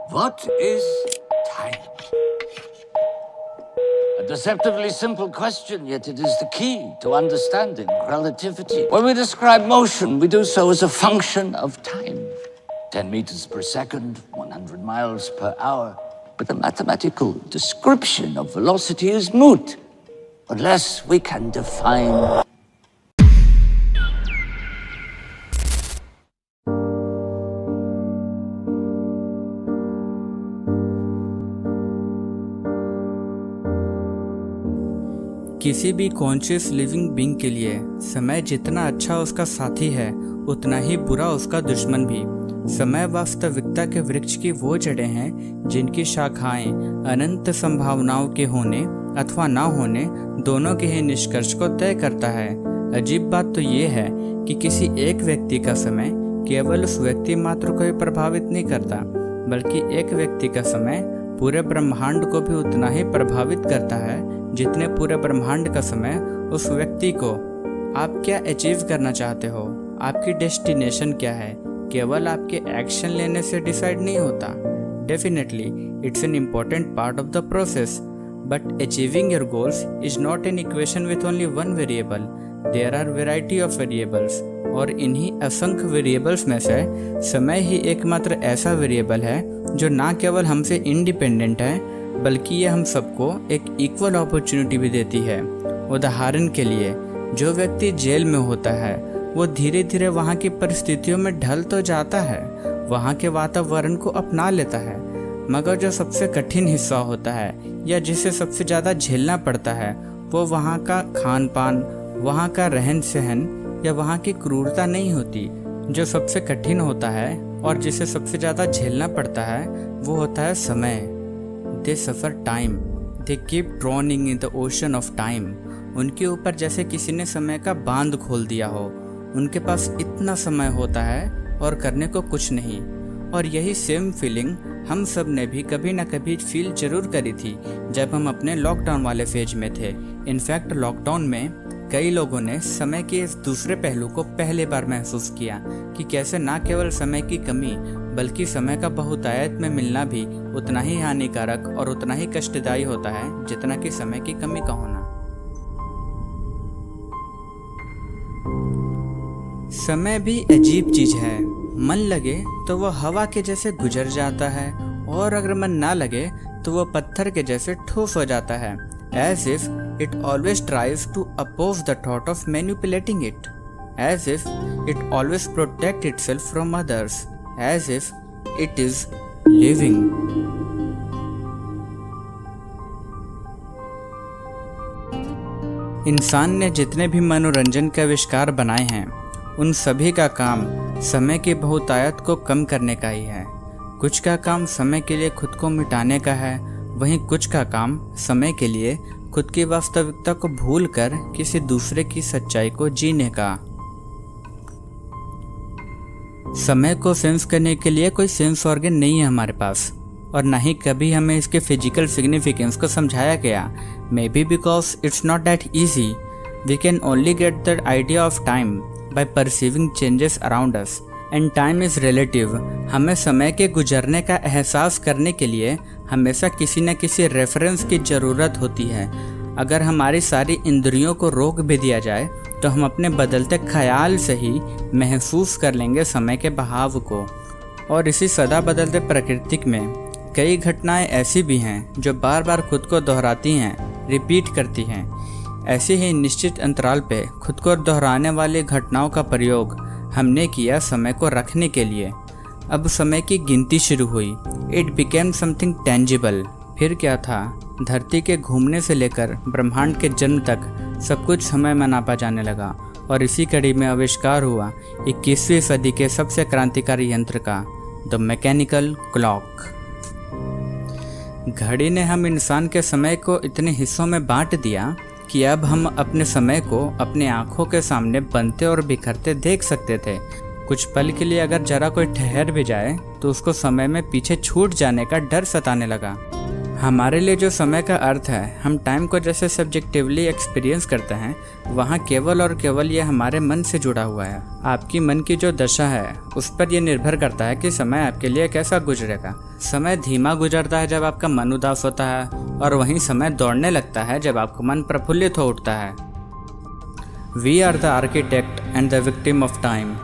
What is time? A deceptively simple question, yet it is the key to understanding relativity. When we describe motion, we do so as a function of time. 10 meters per second, 100 miles per hour. But the mathematical description of velocity is moot, unless we can define. किसी भी conscious living being के लिए समय जितना अच्छा उसका साथी है, उतना ही बुरा उसका दुश्मन भी। समय वास्तविकता के वृक्ष की वो जड़ें हैं जिनकी शाखाएं अनंत संभावनाओं के होने अथवा ना होने दोनों के ही निष्कर्ष को तय करता है। अजीब बात तो ये है कि किसी एक व्यक्ति का समय केवल उस व्यक्ति मात्र को ही प्रभावित नहीं करता, बल्कि एक व्यक्ति का समय पूरे ब्रह्मांड को भी उतना ही प्रभावित करता है जितने पूरे ब्रह्मांड का समय उस व्यक्ति को। आप क्या अचीव करना चाहते हो, आपकी डेस्टिनेशन क्या है, केवल आपके एक्शन लेने से डिसाइड नहीं होता। Definitely it's an important part of the process, but achieving your goals is not an equation with only one variable. There are variety of variables, और इन्हीं असंख्य वेरिएबल्स में से समय ही एकमात्र ऐसा वेरिएबल है जो ना केवल हमसे इंडिपेंडेंट है, बल्कि ये हम सबको एक इक्वल अपॉर्चुनिटी भी देती है। उदाहरण के लिए, जो व्यक्ति जेल में होता है वो धीरे धीरे वहाँ की परिस्थितियों में ढल तो जाता है, वहाँ के वातावरण को अपना लेता है, मगर जो सबसे कठिन हिस्सा होता है या जिसे सबसे ज़्यादा झेलना पड़ता है वो वहाँ का खान पान, वहाँ का रहन सहन या वहाँ की क्रूरता नहीं होती। जो सबसे कठिन होता है और जिसे सबसे ज़्यादा झेलना पड़ता है वो होता है समय। They suffer time. They keep drowning in the ocean of time. उनके ऊपर जैसे किसी ने समय का बांध खोल दिया हो। उनके पास इतना समय होता है और करने को कुछ नहीं। और यही सेम फीलिंग हम सब ने भी कभी ना कभी फील जरूर करी थी जब हम अपने लॉकडाउन वाले फेज में थे। इनफैक्ट लॉकडाउन में कई लोगों ने समय के इस दूसरे पहलू को पहली बार महसूस किया कि कैसे ना केवल समय की कमी बल्कि समय का बहुतायत में मिलना भी उतना ही हानिकारक और उतना ही कष्टदायी होता है जितना कि समय की कमी का होना। समय भी अजीब चीज है। मन लगे तो वो हवा के जैसे गुजर जाता है, और अगर मन ना लगे तो वो पत्थर के जैसे ठोस हो जाता है। As if it always tries to oppose the thought of manipulating it, as if it always protects itself from others, as if it is living. इंसान ने जितने भी मनोरंजन के आविष्कार बनाए हैं उन सभी का काम समय की बहुतायत को कम करने का ही है। कुछ का काम समय के लिए खुद को मिटाने का है, वहीं कुछ का काम समय के लिए खुद की वास्तविकता को भूलकर किसी दूसरे की सच्चाई को जीने का। समय को सेंस करने के लिए कोई सेंस ऑर्गन नहीं है हमारे पास, और ना ही कभी हमें इसके फिजिकल सिग्निफिकेंस को समझाया गया। Maybe because it's not that easy. We can only get the idea of time by perceiving changes around us, and time is relative. हमें समय के गुजरने का एहसास करने के लिए हमेशा किसी न किसी रेफरेंस की ज़रूरत होती है। अगर हमारी सारी इंद्रियों को रोक भी दिया जाए तो हम अपने बदलते ख्याल से ही महसूस कर लेंगे समय के बहाव को। और इसी सदा बदलते प्रकृति में कई घटनाएं ऐसी भी हैं जो बार बार खुद को दोहराती हैं, रिपीट करती हैं। ऐसे ही निश्चित अंतराल पे खुद को दोहराने वाली घटनाओं का प्रयोग हमने किया समय को रखने के लिए। अब समय की गिनती शुरू हुई। It became something tangible. फिर क्या था, धरती के घूमने से लेकर ब्रह्मांड के जन्म तक सब कुछ समय में नापा जाने लगा, और इसी कड़ी में आविष्कार हुआ 21वीं सदी के सबसे क्रांतिकारी यंत्र का, द मैकेनिकल क्लॉक। घड़ी ने हम इंसान के समय को इतने हिस्सों में बांट दिया कि अब हम अपने समय को अपने आंखों के सामने बनते और बिखरते देख सकते थे। कुछ पल के लिए अगर जरा कोई ठहर भी जाए तो उसको समय में पीछे छूट जाने का डर सताने लगा। हमारे लिए जो समय का अर्थ है, हम टाइम को जैसे सब्जेक्टिवली एक्सपीरियंस करते हैं, वहाँ केवल और केवल ये हमारे मन से जुड़ा हुआ है। आपकी मन की जो दशा है उस पर यह निर्भर करता है कि समय आपके लिए कैसा गुजरेगा। समय धीमा गुजरता है जब आपका मन उदास होता है, और वहीं समय दौड़ने लगता है जब आपका मन प्रफुल्लित हो उठता है। We are the architect and the victim of time.